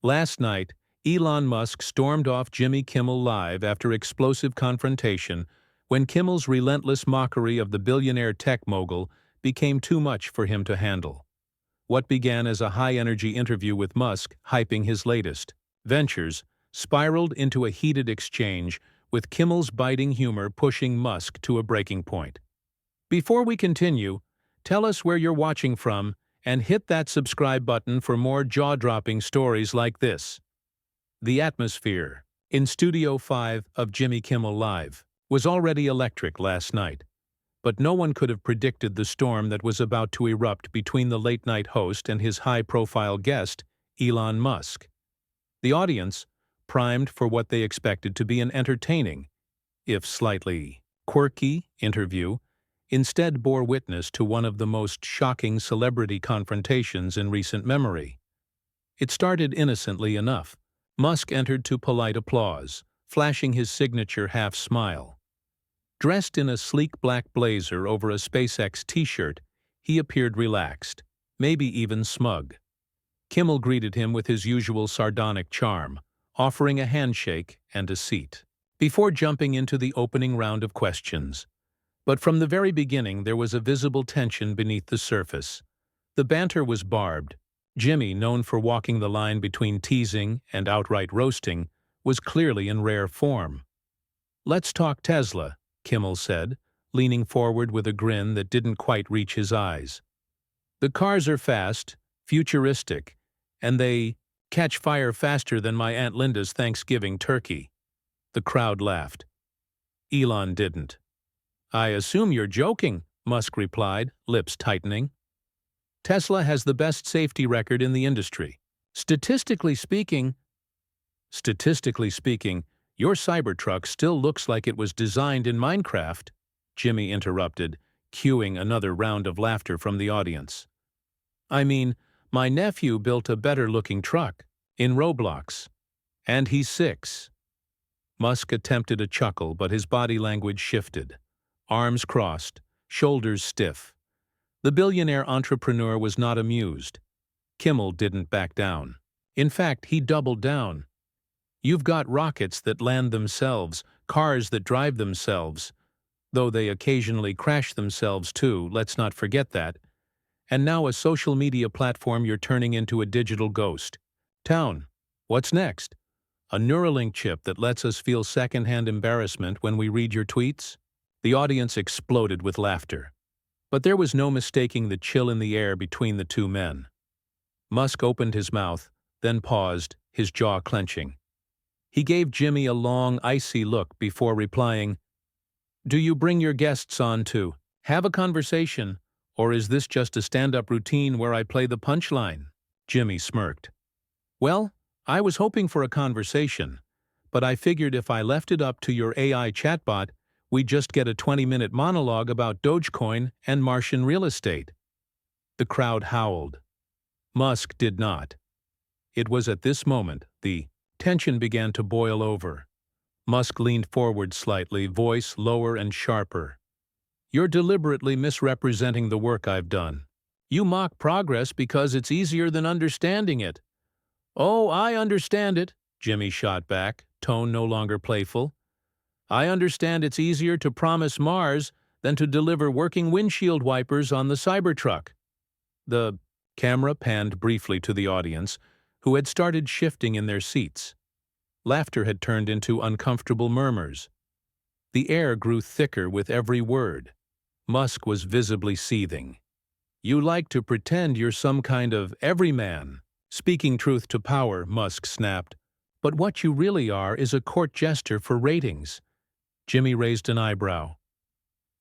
Last night, Elon Musk stormed off Jimmy Kimmel Live after explosive confrontation when Kimmel's relentless mockery of the billionaire tech mogul became too much for him to handle. What began as a high-energy interview with Musk hyping his latest ventures spiraled into a heated exchange, with Kimmel's biting humor pushing Musk to a breaking point. Before we continue, tell us where you're watching from and hit that subscribe button for more jaw-dropping stories like this. The atmosphere in Studio 5 of Jimmy Kimmel Live was already electric last night, but no one could have predicted the storm that was about to erupt between the late-night host and his high-profile guest, Elon Musk. The audience, primed for what they expected to be an entertaining, if slightly quirky, interview, instead bore witness to one of the most shocking celebrity confrontations in recent memory. It started innocently enough. Musk entered to polite applause, flashing his signature half-smile. Dressed in a sleek black blazer over a SpaceX t-shirt, he appeared relaxed, maybe even smug. Kimmel greeted him with his usual sardonic charm, offering a handshake and a seat, before jumping into the opening round of questions. But from the very beginning there was a visible tension beneath the surface. The banter was barbed. Jimmy, known for walking the line between teasing and outright roasting, was clearly in rare form. "Let's talk Tesla," Kimmel said, leaning forward with a grin that didn't quite reach his eyes. "The cars are fast, futuristic, and they catch fire faster than my Aunt Linda's Thanksgiving turkey." The crowd laughed. Elon didn't. "I assume you're joking," Musk replied, lips tightening. "Tesla has the best safety record in the industry. Statistically speaking, your Cybertruck still looks like it was designed in Minecraft," Jimmy interrupted, cueing another round of laughter from the audience. "I mean, my nephew built a better-looking truck in Roblox, and he's 6. Musk attempted a chuckle, but his body language shifted. Arms crossed, shoulders stiff. The billionaire entrepreneur was not amused. Kimmel didn't back down. In fact, he doubled down. "You've got rockets that land themselves, cars that drive themselves, though they occasionally crash themselves too, let's not forget that. And now a social media platform you're turning into a digital ghost town. What's next? A Neuralink chip that lets us feel secondhand embarrassment when we read your tweets?" The audience exploded with laughter. But there was no mistaking the chill in the air between the two men. Musk opened his mouth, then paused, his jaw clenching. He gave Jimmy a long, icy look before replying, "Do you bring your guests on to have a conversation, or is this just a stand-up routine where I play the punchline?" Jimmy smirked. "Well, I was hoping for a conversation, but I figured if I left it up to your AI chatbot, we'd just get a 20-minute monologue about Dogecoin and Martian real estate." The crowd howled. Musk did not. It was at this moment the tension began to boil over. Musk leaned forward slightly, voice lower and sharper. "You're deliberately misrepresenting the work I've done. You mock progress because it's easier than understanding it." "Oh, I understand it," Jimmy shot back, tone no longer playful. "I understand it's easier to promise Mars than to deliver working windshield wipers on the Cybertruck." The camera panned briefly to the audience, who had started shifting in their seats. Laughter had turned into uncomfortable murmurs. The air grew thicker with every word. Musk was visibly seething. "You like to pretend you're some kind of everyman, speaking truth to power," Musk snapped. "But what you really are is a court jester for ratings." Jimmy raised an eyebrow.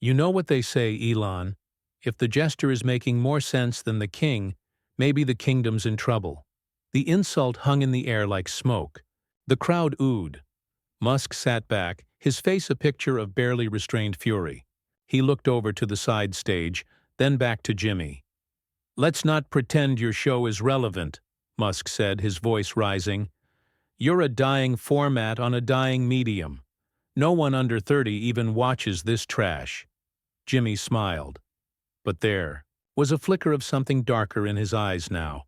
"You know what they say, Elon. If the jester is making more sense than the king, maybe the kingdom's in trouble." The insult hung in the air like smoke. The crowd oohed. Musk sat back, his face a picture of barely restrained fury. He looked over to the side stage, then back to Jimmy. "Let's not pretend your show is relevant," Musk said, his voice rising. "You're a dying format on a dying medium. No one under 30 even watches this trash." Jimmy smiled. But there was a flicker of something darker in his eyes now.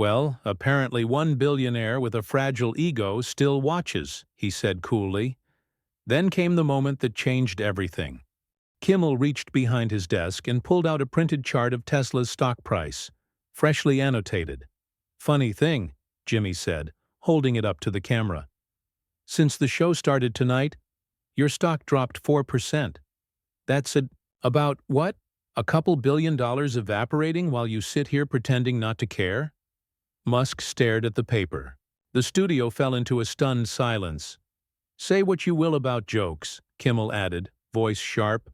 Well, apparently one billionaire with a fragile ego still watches, he said coolly. Then came the moment that changed everything. Kimmel reached behind his desk and pulled out a printed chart of Tesla's stock price, freshly annotated. Funny thing, Jimmy said, holding it up to the camera. Since the show started tonight, your stock dropped 4%. That's about what? A couple $1 billion evaporating while you sit here pretending not to care? Musk stared at the paper. The studio fell into a stunned silence. Say what you will about jokes, Kimmel added, voice sharp.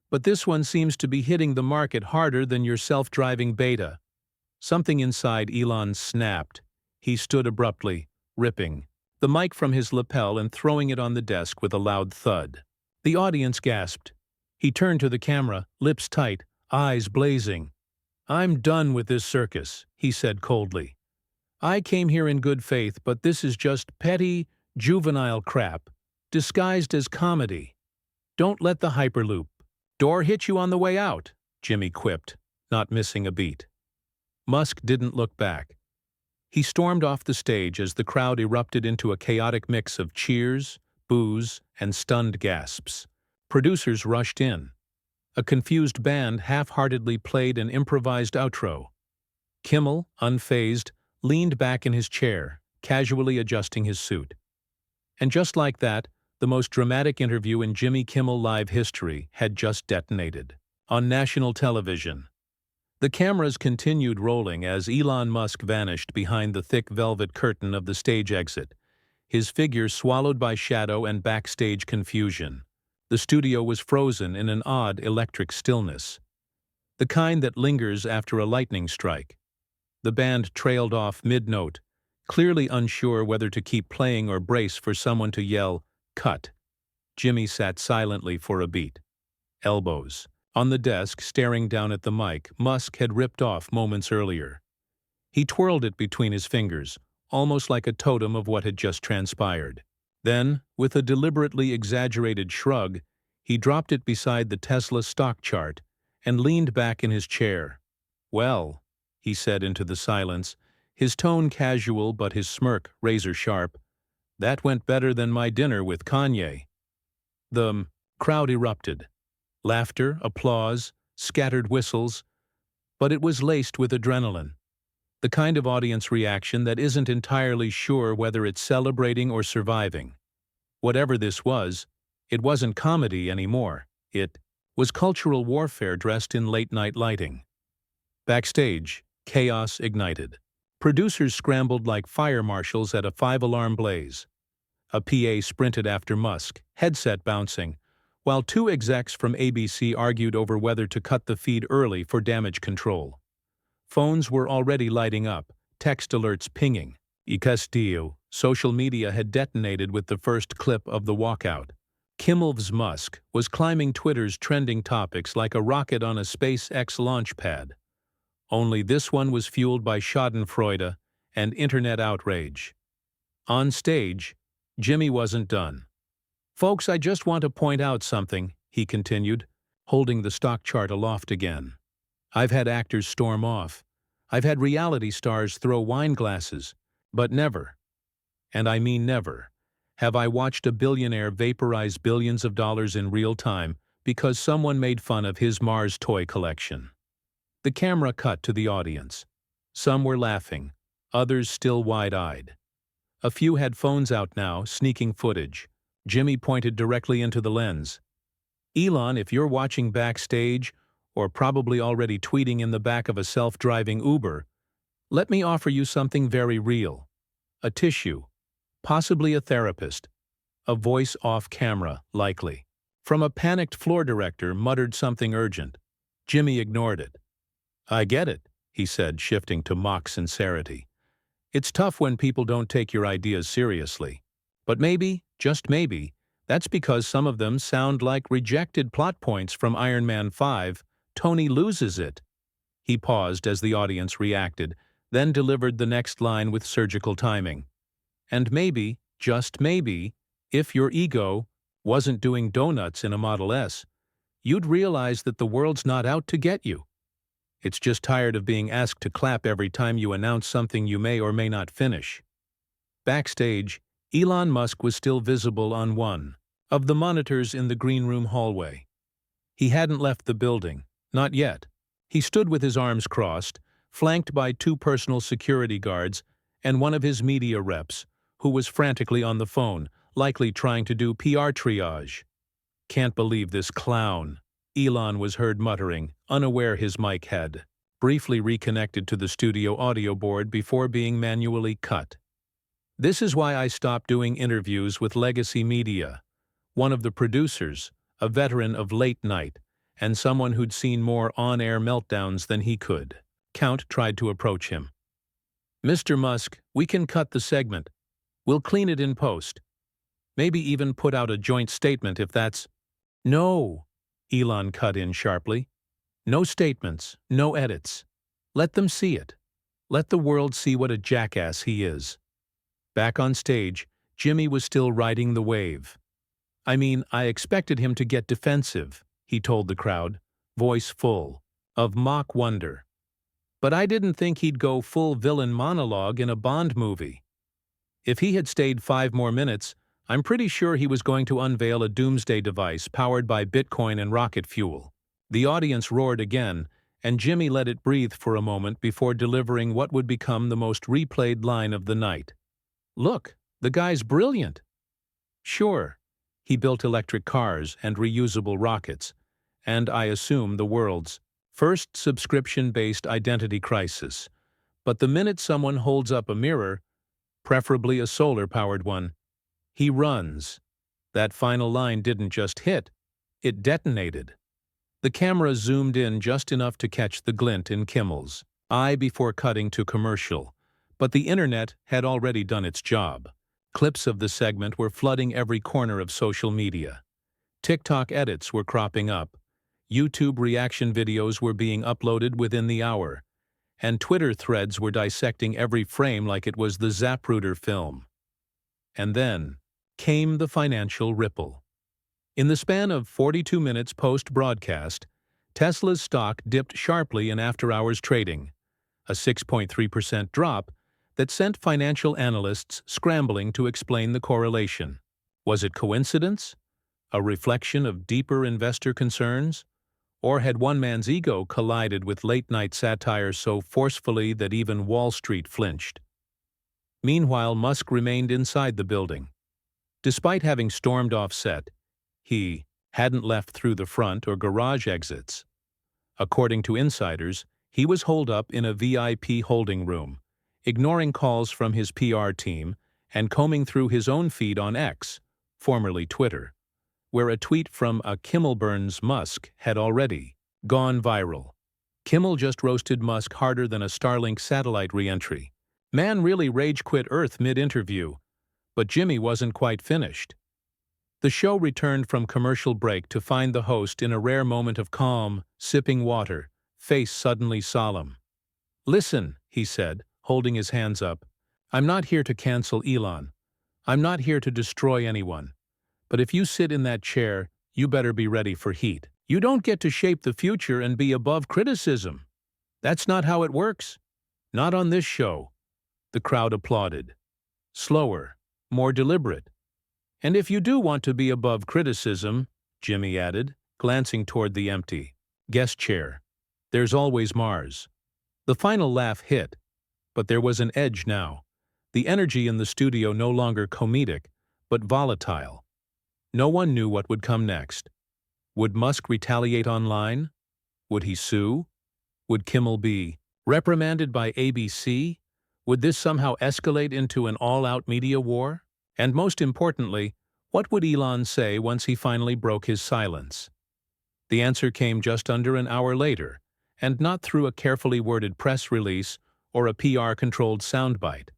But this one seems to be hitting the market harder than your self-driving beta. Something inside Elon snapped. He stood abruptly, ripping the mic from his lapel and throwing it on the desk with a loud thud. The audience gasped. He turned to the camera, lips tight, eyes blazing. "I'm done with this circus," he said coldly. "I came here in good faith, but this is just petty, juvenile crap, disguised as comedy. Don't let the hyperloop door hit you on the way out," Jimmy quipped, not missing a beat. Musk didn't look back. He stormed off the stage as the crowd erupted into a chaotic mix of cheers, boos, and stunned gasps. Producers rushed in. A confused band half-heartedly played an improvised outro. Kimmel, unfazed, leaned back in his chair, casually adjusting his suit. And just like that, the most dramatic interview in Jimmy Kimmel Live history had just detonated. On national television. The cameras continued rolling as Elon Musk vanished behind the thick velvet curtain of the stage exit, his figure swallowed by shadow and backstage confusion. The studio was frozen in an odd electric stillness, the kind that lingers after a lightning strike. The band trailed off mid-note, clearly unsure whether to keep playing or brace for someone to yell, "Cut." Jimmy sat silently for a beat. Elbows. On the desk, staring down at the mic, Musk had ripped off moments earlier. He twirled it between his fingers, almost like a totem of what had just transpired. Then, with a deliberately exaggerated shrug, he dropped it beside the Tesla stock chart and leaned back in his chair. "Well," he said into the silence, his tone casual but his smirk razor-sharp, "that went better than my dinner with Kanye." The crowd erupted. Laughter, applause, scattered whistles, but it was laced with adrenaline. The kind of audience reaction that isn't entirely sure whether it's celebrating or surviving. Whatever this was, it wasn't comedy anymore. It was cultural warfare dressed in late-night lighting. Backstage, chaos ignited. Producers scrambled like fire marshals at a 5-alarm blaze. A PA sprinted after Musk, headset bouncing, while 2 execs from ABC argued over whether to cut the feed early for damage control. Phones were already lighting up, text alerts pinging. Castillo. Social media had detonated with the first clip of the walkout. Kimmel's Musk was climbing Twitter's trending topics like a rocket on a SpaceX launch pad. Only this one was fueled by schadenfreude and internet outrage. On stage, Jimmy wasn't done. "Folks, I just want to point out something," he continued, holding the stock chart aloft again. "I've had actors storm off. I've had reality stars throw wine glasses, but never, and I mean never, have I watched a billionaire vaporize billions of dollars in real time because someone made fun of his Mars toy collection." The camera cut to the audience. Some were laughing, others still wide-eyed. A few had phones out now, sneaking footage. Jimmy pointed directly into the lens. "Elon, if you're watching backstage, or probably already tweeting in the back of a self-driving Uber, let me offer you something very real. A tissue, possibly a therapist, a voice off camera, likely." From a panicked floor director muttered something urgent. Jimmy ignored it. "I get it," he said, shifting to mock sincerity. "It's tough when people don't take your ideas seriously. But maybe, just maybe, that's because some of them sound like rejected plot points from Iron Man 5, Tony loses it." He paused as the audience reacted, then delivered the next line with surgical timing. "And maybe, just maybe, if your ego wasn't doing donuts in a Model S, you'd realize that the world's not out to get you. It's just tired of being asked to clap every time you announce something you may or may not finish. Backstage, Elon Musk was still visible on one of the monitors in the green room hallway. He hadn't left the building, not yet. He stood with his arms crossed, flanked by two personal security guards and one of his media reps, who was frantically on the phone, likely trying to do PR triage. "Can't believe this clown," Elon was heard muttering, unaware his mic had briefly reconnected to the studio audio board before being manually cut. "This is why I stopped doing interviews with legacy media." One of the producers, a veteran of late night, and someone who'd seen more on-air meltdowns than he could count, tried to approach him. "Mr. Musk, we can cut the segment. We'll clean it in post. Maybe even put out a joint statement if that's—" "No," Elon cut in sharply. "No statements, no edits. Let them see it. Let the world see what a jackass he is." Back on stage, Jimmy was still riding the wave. I expected him to get defensive," he told the crowd, voice full of mock wonder. "But I didn't think he'd go full villain monologue in a Bond movie. If he had stayed 5 more minutes, I'm pretty sure he was going to unveil a doomsday device powered by Bitcoin and rocket fuel." The audience roared again, and Jimmy let it breathe for a moment before delivering what would become the most replayed line of the night. "Look, the guy's brilliant." "Sure. He built electric cars and reusable rockets, and I assume the world's first subscription-based identity crisis. But the minute someone holds up a mirror, preferably a solar-powered one, he runs." That final line didn't just hit, it detonated. The camera zoomed in just enough to catch the glint in Kimmel's eye before cutting to commercial, but the internet had already done its job. Clips of the segment were flooding every corner of social media. TikTok edits were cropping up, YouTube reaction videos were being uploaded within the hour, and Twitter threads were dissecting every frame like it was the Zapruder film. And then came the financial ripple. In the span of 42 minutes post-broadcast, Tesla's stock dipped sharply in after-hours trading, a 6.3% drop that sent financial analysts scrambling to explain the correlation. Was it coincidence? A reflection of deeper investor concerns? Or had one man's ego collided with late-night satire so forcefully that even Wall Street flinched? Meanwhile, Musk remained inside the building. Despite having stormed off set, he hadn't left through the front or garage exits. According to insiders, he was holed up in a VIP holding room, ignoring calls from his PR team and combing through his own feed on X, formerly Twitter, where a tweet from a Kimmel burns Musk had already gone viral. Kimmel just roasted Musk harder than a Starlink satellite re-entry. Man really rage-quit Earth mid-interview, but Jimmy wasn't quite finished. The show returned from commercial break to find the host in a rare moment of calm, sipping water, face suddenly solemn. "Listen," he said, holding his hands up. "I'm not here to cancel Elon. I'm not here to destroy anyone. But if you sit in that chair, you better be ready for heat. You don't get to shape the future and be above criticism. That's not how it works. Not on this show." The crowd applauded. Slower, more deliberate. "And if you do want to be above criticism," Jimmy added, glancing toward the empty guest chair, "there's always Mars." The final laugh hit, but there was an edge now. The energy in the studio no longer comedic, but volatile. No one knew what would come next. Would Musk retaliate online? Would he sue? Would Kimmel be reprimanded by ABC? Would this somehow escalate into an all-out media war? And most importantly, what would Elon say once he finally broke his silence? The answer came just under an hour later, and not through a carefully worded press release or a PR-controlled soundbite.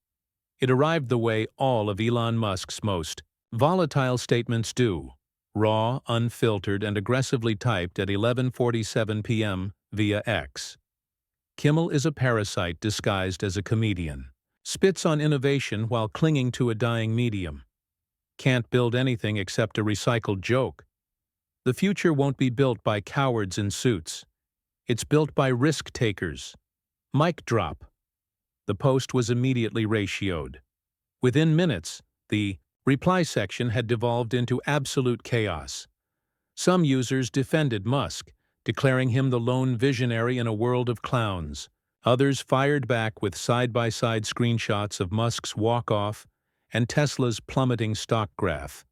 It arrived the way all of Elon Musk's most volatile statements do, raw, unfiltered, and aggressively typed at 11:47 p.m. via X. Kimmel is a parasite disguised as a comedian. Spits on innovation while clinging to a dying medium. Can't build anything except a recycled joke. The future won't be built by cowards in suits. It's built by risk takers. Mic drop. The post was immediately ratioed. Within minutes, the reply section had devolved into absolute chaos. Some users defended Musk, declaring him the lone visionary in a world of clowns. Others fired back with side-by-side screenshots of Musk's walk-off and Tesla's plummeting stock graph,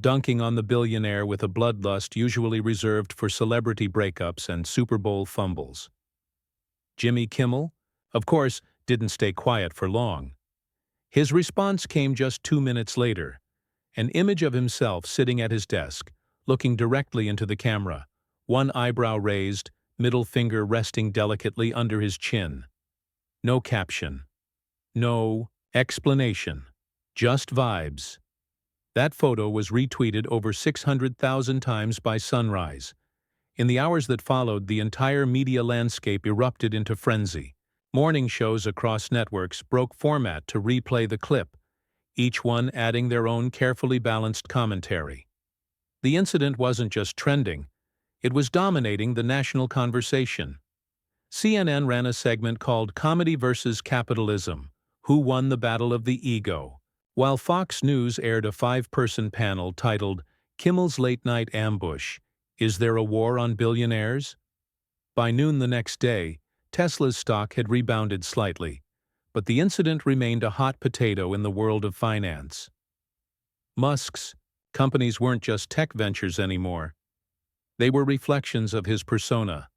dunking on the billionaire with a bloodlust usually reserved for celebrity breakups and Super Bowl fumbles. Jimmy Kimmel, of course, didn't stay quiet for long. His response came just 2 minutes later, an image of himself sitting at his desk, looking directly into the camera, one eyebrow raised, middle finger resting delicately under his chin. No caption. No explanation. Just vibes. That photo was retweeted over 600,000 times by Sunrise. In the hours that followed, the entire media landscape erupted into frenzy. Morning shows across networks broke format to replay the clip, each one adding their own carefully balanced commentary. The incident wasn't just trending, it was dominating the national conversation. CNN ran a segment called Comedy versus Capitalism: Who Won the Battle of the Ego? While Fox News aired a 5-person panel titled Kimmel's Late Night Ambush: Is There a War on Billionaires? By noon the next day, Tesla's stock had rebounded slightly, but the incident remained a hot potato in the world of finance. Musk's companies weren't just tech ventures anymore. They were reflections of his persona.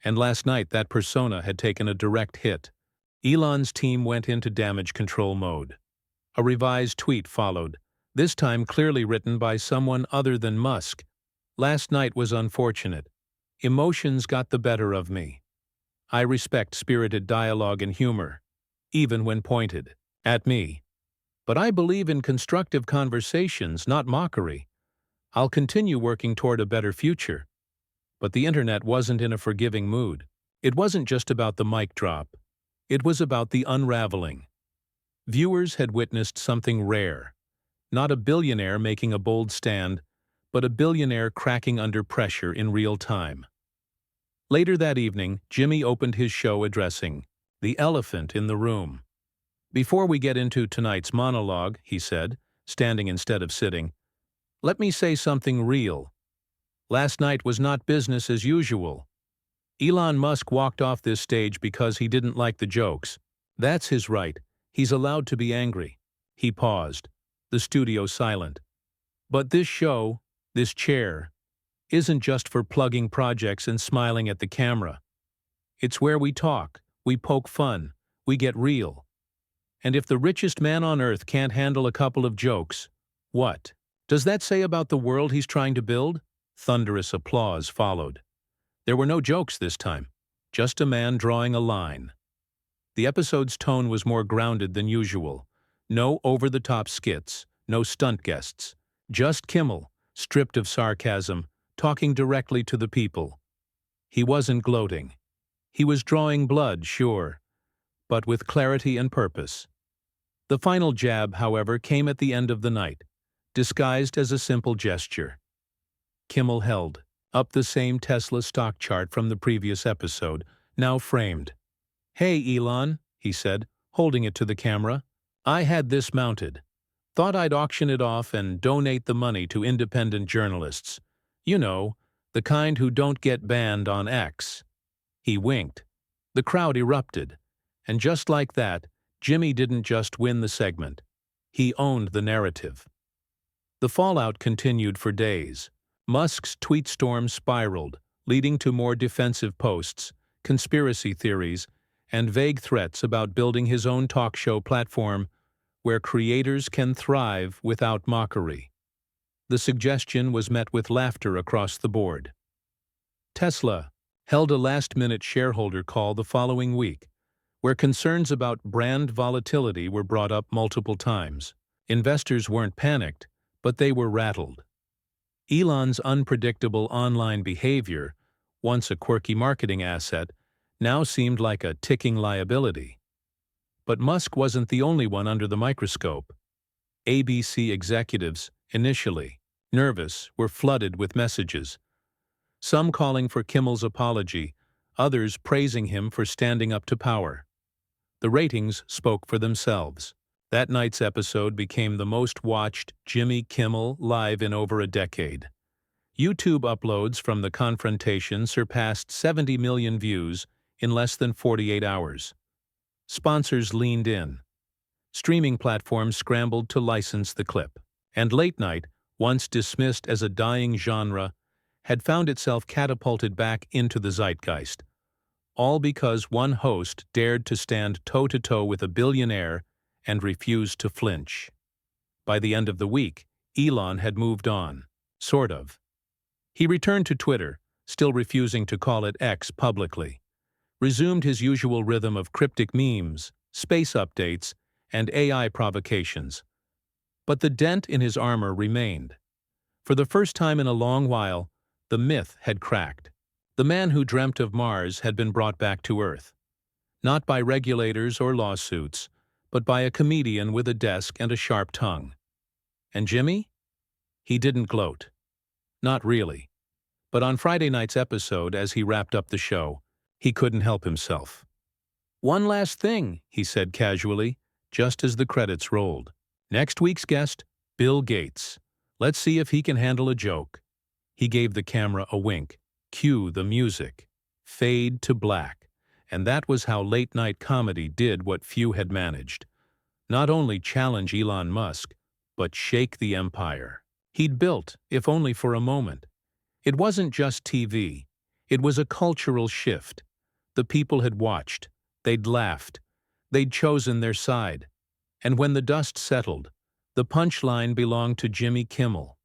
And last night that persona had taken a direct hit. Elon's team went into damage control mode. A revised tweet followed, this time clearly written by someone other than Musk. Last night was unfortunate. Emotions got the better of me. I respect spirited dialogue and humor, even when pointed at me. But I believe in constructive conversations, not mockery. I'll continue working toward a better future. But the internet wasn't in a forgiving mood. It wasn't just about the mic drop. It was about the unraveling. Viewers had witnessed something rare. Not a billionaire making a bold stand, but a billionaire cracking under pressure in real time. Later that evening, Jimmy opened his show addressing the elephant in the room. "Before we get into tonight's monologue," he said, standing instead of sitting, "let me say something real. Last night was not business as usual. Elon Musk walked off this stage because he didn't like the jokes. That's his right. He's allowed to be angry." He paused, the studio silent. "But this show, this chair, isn't just for plugging projects and smiling at the camera. It's where we talk, we poke fun, we get real. And if the richest man on earth can't handle a couple of jokes, what does that say about the world he's trying to build?" Thunderous applause followed. There were no jokes this time, just a man drawing a line. The episode's tone was more grounded than usual. No over-the-top skits, no stunt guests. Just Kimmel, stripped of sarcasm, talking directly to the people. He wasn't gloating. He was drawing blood, sure, but with clarity and purpose. The final jab, however, came at the end of the night, disguised as a simple gesture. Kimmel held up the same Tesla stock chart from the previous episode, now framed. "Hey, Elon," he said, holding it to the camera. "I had this mounted. Thought I'd auction it off and donate the money to independent journalists. You know, the kind who don't get banned on X." He winked. The crowd erupted. And just like that, Jimmy didn't just win the segment. He owned the narrative. The fallout continued for days. Musk's tweet storm spiraled, leading to more defensive posts, conspiracy theories, and vague threats about building his own talk show platform where creators can thrive without mockery. The suggestion was met with laughter across the board. Tesla held a last-minute shareholder call the following week, where concerns about brand volatility were brought up multiple times. Investors weren't panicked, but they were rattled. Elon's unpredictable online behavior, once a quirky marketing asset, now seemed like a ticking liability. But Musk wasn't the only one under the microscope. ABC executives, initially nervous, were flooded with messages, some calling for Kimmel's apology, others praising him for standing up to power. The ratings spoke for themselves. That night's episode became the most watched Jimmy Kimmel Live in over a decade. YouTube uploads from the Confrontation surpassed 70 million views in less than 48 hours. Sponsors leaned in. Streaming platforms scrambled to license the clip. And late night, once dismissed as a dying genre, had found itself catapulted back into the zeitgeist. All because one host dared to stand toe-to-toe with a billionaire and refused to flinch. By the end of the week, Elon had moved on. Sort of. He returned to Twitter, still refusing to call it X publicly, resumed his usual rhythm of cryptic memes, space updates, and AI provocations. But the dent in his armor remained. For the first time in a long while, the myth had cracked. The man who dreamt of Mars had been brought back to Earth. Not by regulators or lawsuits, but by a comedian with a desk and a sharp tongue. And Jimmy? He didn't gloat. Not really. But on Friday night's episode, as he wrapped up the show, he couldn't help himself. "One last thing," he said casually, just as the credits rolled. "Next week's guest, Bill Gates. Let's see if he can handle a joke." He gave the camera a wink. Cue the music. Fade to black. And that was how late-night comedy did what few had managed. Not only challenge Elon Musk, but shake the empire he'd built, if only for a moment. It wasn't just TV. It was a cultural shift. The people had watched. They'd laughed. They'd chosen their side. And when the dust settled, the punchline belonged to Jimmy Kimmel.